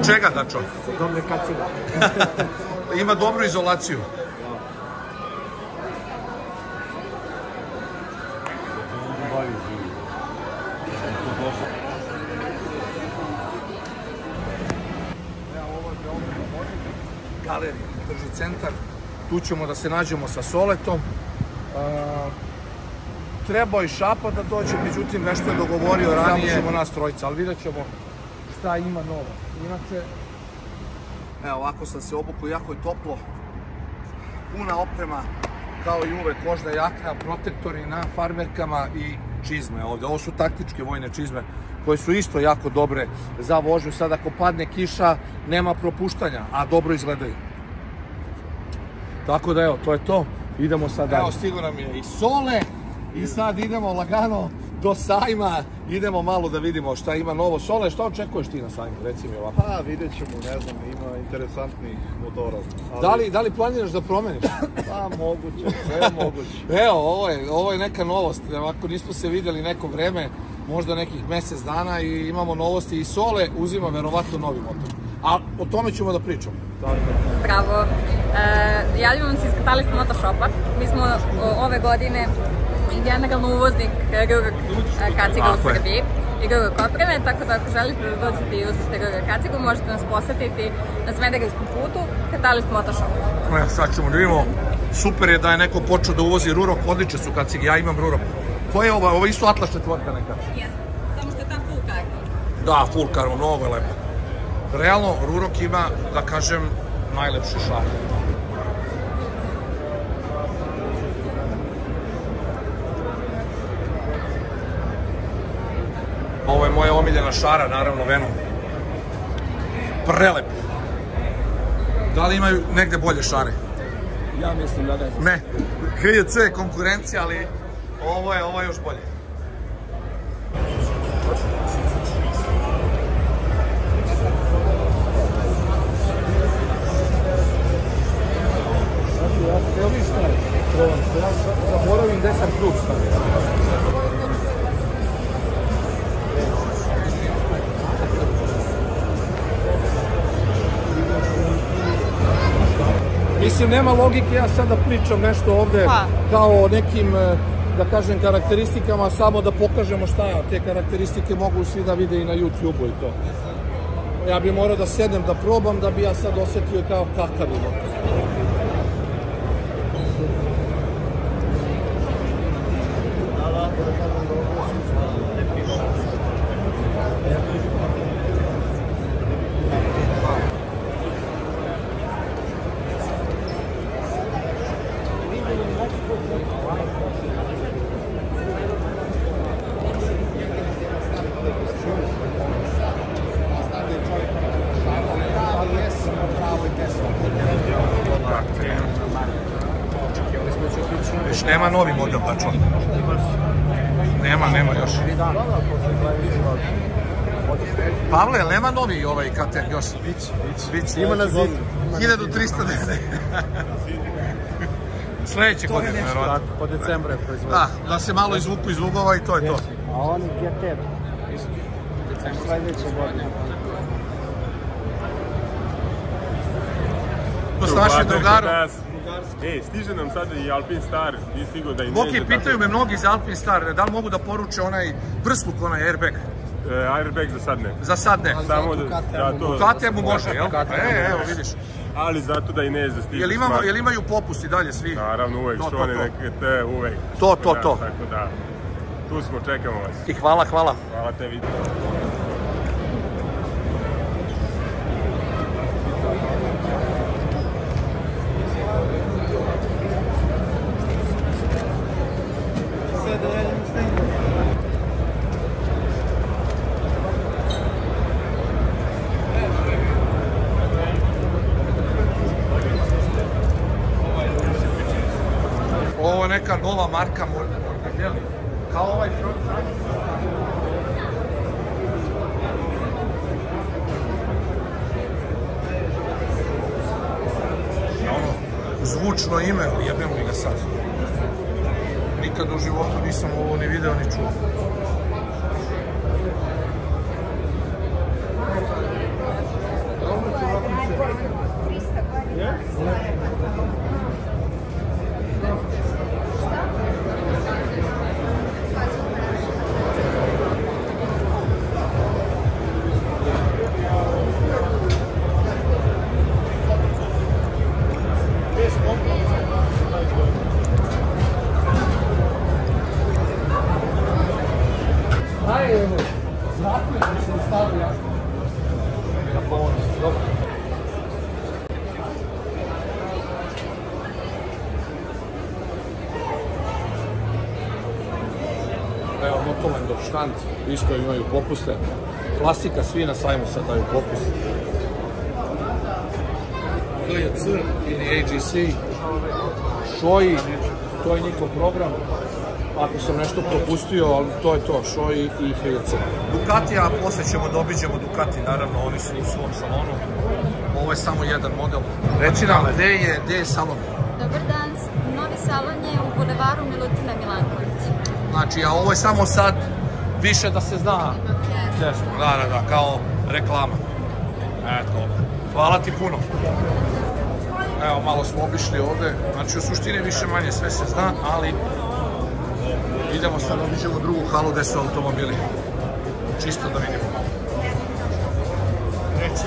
Od čega, Dačo? Od dobre kaciga. Ima dobru izolaciju. Galerija, Trži centar. Tu ćemo da se nađemo sa Soletom. Trebao je Šapa da dođe, međutim nešto je dogovorio ranije. Samo nas trojica, ali vidjet ćemo šta ima novo. Inače, evo ovako sam se obukao, jako je toplo. Puna oprema, kao i uvek, kožna jakna, protektori na farmerkama i čizme ovde. Ovo su taktičke vojne čizme koje su isto jako dobre za vožnju. Sad ako padne kiša, nema propuštanja, a dobro izgledaju. Tako da evo, to je to. Idemo sad dalje. Evo, stigo nam je i Sole i sad idemo lagano do sajma. Idemo malo da vidimo šta ima novo. Sole, šta očekuješ ti na sajmu? Reci mi ovako. Pa, vidjet ćemo, ne znam, ima interesantnih motora. Da li planiraš da promeniš? Pa, moguće, sve moguće. Evo, ovo je neka novost. Ovako nismo se vidjeli neko vreme, možda nekih mesec dana i imamo novosti i Sole uzima verovatno novi motor. A o tome ćemo da pričamo. Bravo. Javljamo se iz Catalyst Motoshopa. Mi smo ove godine generalno uvoznik Rurak kaciga u Srbiji i Rurak opreme, tako da ako želite da dođete i uzmete Rurak kacigu, možete nas posetiti na Smederevskom putu, Catalyst Motoshop. Sad ćemo da vidimo, super je da je neko počeo da uvozi Rurak, odlične su kacige, ja imam Rurak. Ko je ovo? Ovo je isto Atlas četvorka neka? Jeste, samo što je ta full carbon. Da, full carbon, mnogo je lepo. Realno, Rurak ima, da kažem, najlepše šare. Ovo je moja omiljena šara, naravno, Venom. Prelepo. Da li imaju negde bolje šare? Ja mislim da ne. Ne. HJC je konkurencija, ali ovo je još bolje. Evo vidiš šta je, ja zaboravim gde sam ključ stavio. Mislim, nema logike ja sad da pričam nešto ovde kao o nekim, da kažem, karakteristikama, samo da pokažemo šta te karakteristike mogu svi da vide i na YouTube-u i to. Ja bih morao da sednem da probam da bi ja sad osetio kao kakav je motor. Nema novi model, tačno. Nema još. Pavle, nema novi ovaj KTM još? Bić. Ima na zidu. 1300 dene. Sljedeće godine, verovatno. Po decembru je proizvodio. Da se malo izvuku iz ugova i to je to. A oni GT, isto. Sljedeće godine. To s našim drugarom. Stiže nam sad i Alpine Star, ti stigo da i neće. Boki, pitaju me mnogi za Alpine Star, da li mogu da poruče onaj prsluk, onaj airbag? Airbag za sad ne. Za sad ne? Samo da to... U KTM-u može, jel? Evo, vidiš. Ali zato da i ne stiže. Jel imaju popust i dalje svi? Naravno, uvek, što ne neke te, uvek. To. Tako da, tu smo, čekamo vas. I hvala. Hvala tebi. Ovo je neka nova marka, kao ovaj front. Zvučno ime, jebem li ga sad. Nikad u životu nisam ovo ni video ni čuo. Znate da se stavio jasno. Dobro. Evo, Motomendov štand, isto imaju popuste. Klasika, svi na sajmu sad daju popust. GJC ili AGC, Shoei, to je njihov program. Ako sam nešto propustio, ali to je to, Shoei i GJC. Ducatija, posle ćemo da obiđemo Ducati, naravno, oni su u svom salonu. Ovo je samo jedan model. Reci nam, gde je salon? Dobar dan, novi salon je u Bulevaru Milutina Milanković. Znači, a ovo je samo sad više da se zna. Da, kao reklama. Eto, hvala ti puno. Evo, malo smo obišli ovde. Znači, u suštini više manje sve se zna, ali idemo sad da obiđemo drugu halu gde su automobili. Čisto da vidimo malo. Reci.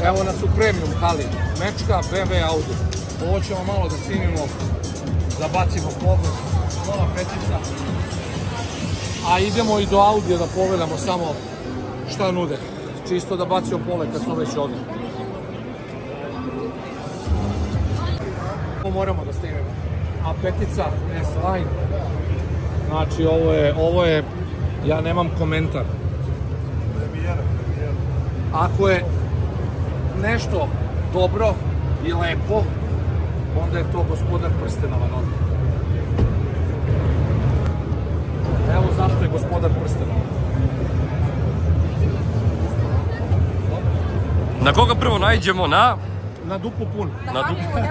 Evo nas u premium hali, Mečka, BMW, Audi. Ovo ćemo malo da snimimo, da bacimo pogled, nova petica. A idemo i do Audija da pogledamo samo šta nude. Čisto da bacimo pogled kad smo već ovdje. Ovo moramo da snimimo. A petica, S-Line. Znači ovo je, ja nemam komentar. Ako je nešto dobro i lepo, onda je to Gospodar prstenova novi. Evo zašto je Gospodar prstenova. Na koga prvo naiđemo? Na duplo pun. Na duplo pun.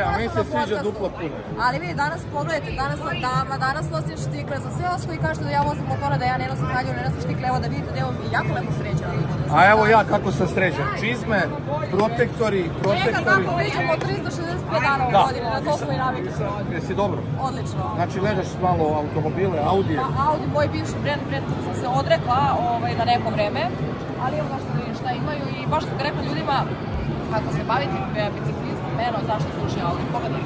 A meni se sviđa duplo puno. Ali vi danas pogledajte, danas sam dama, danas nosim štikle, za sve vas koji kažete da ja vozim motora, da ja ne nosim haljinu, ne nosim štikle, evo da vidite da imam jako lepo sređeno. A evo ja kako sam sređen. Čizme, protektori. Neka kako pričamo 365 dana u godine, na to smo i navikli. Jesi dobro? Odlično. Znači gledaš malo automobile, Audi? Audi, moj bivši brend sam se odrekla na neko vreme, ali evo baš da vidim šta imaju i baš sam rekla ljudima, ako se bavite biciklizmom, zašto sluši Audi, pogledaj.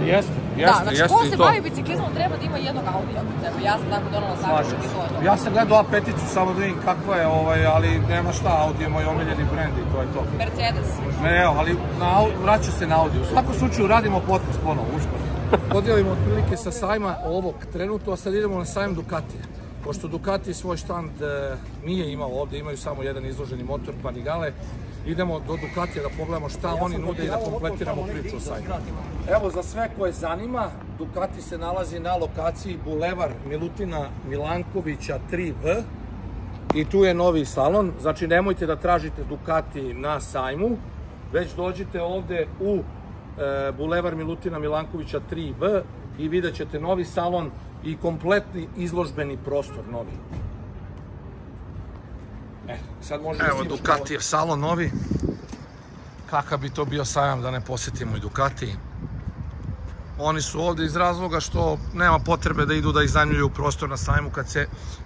Jeste, da, znači ko se bavi biciklizmom treba da ima jednog Audija. Ja sam tako donala saček i to je to. Ja sam gledao A5-icu samo da vidim kakva je, ali nema šta, Audi je moj omiljeni brend i to je to. Mercedes. Ne, evo, ali vraća se na Audi. U svakom slučaju radimo podcast ponovo, uskoro. Podijelimo otprilike sa sajma ovog trenutno, a sad idemo na sajam Ducatija. Pošto Ducati svoj štand nije imao ovde, imaju samo jedan izloženi motor Panigale, idemo do Ducatija da pogledamo šta oni nude i da kompletiramo priču o sajmu. Evo, za sve koje zanima, Ducati se nalazi na lokaciji Bulevar Milutina Milankovića 3V i tu je novi salon, znači nemojte da tražite Ducati na sajmu, već dođite ovde u Bulevar Milutina Milankovića 3V i vidjet ćete novi salon i kompletni izložbeni prostor novi. Evo Ducatijev salon novi. Kakav bi to bio sajam da ne posjetimo i Ducati. Oni su ovde iz razloga što nema potrebe da idu da iznajmljuju prostor na sajmu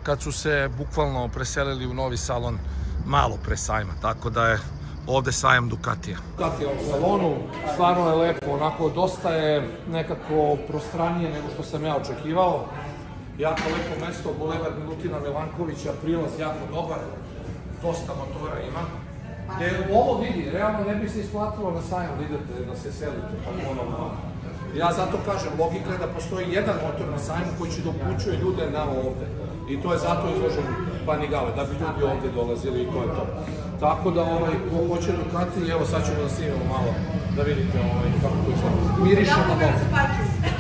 kad su se bukvalno preselili u novi salon malo pre sajma. Tako da je ovde sajam Ducatija. Ducatija u salonu, stvarno je lepo, onako dosta je nekako prostranije nego što sam ja očekivao. Jako lepo mesto, Bulevar Milutina Milankovića, prilaz jako dobar, dosta motora ima. Ovo vidi, realno ne bi se isplatilo na sajam da idete, da se selite. Ja zato kažem, logika je da postoji jedan motor na sajmu koji će da upućuje ljude na ovde. I to je zato izložen Panigale, da bi ljudi ovde dolazili i to je to. Tako da, ko hoće Ducati, evo sad ćemo da snimimo malo, da vidite kako to izgleda. Miriše na dole.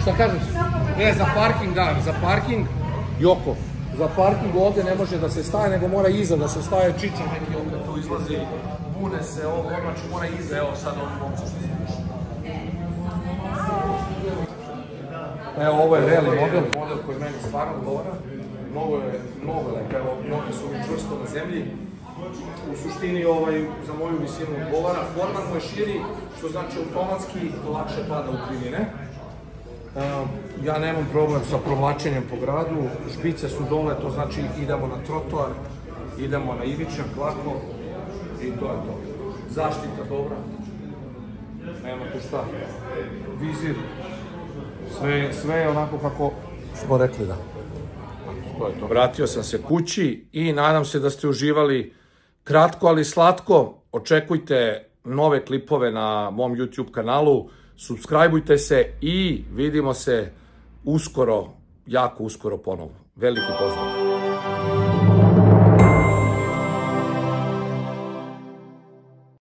Šta kažeš? Ne, za parking, da, za parking, Joko. Za parking ovde ne može da se staje, nego mora iza da se staje, čiča neki ovde tu izlazi, bune se, ovo, znači mora iza, evo sad ovdje momca što se vidiš. Evo, ovo je reali model koji meni stvarno odgovara. Mnogo je lepo, evo, noge su čvrsto na zemlji. U suštini za moju visinu odgovara. Forman mu je širi, što znači automatski lakše pada u krivine. Ja nemam problem sa provlačenjem po gradu, špice su dole, to znači idemo na trotoar, idemo na ivičak lako i to je to. Zaštita dobra, Nema tu šta. Vizir. Sve je onako kako smo rekli, da. Vratio sam se kući i nadam se da ste uživali kratko, ali slatko. Očekujte nove klipove na mom YouTube kanalu. Subscribeujte se i vidimo se uskoro, jako uskoro ponovo. Veliki pozdrav!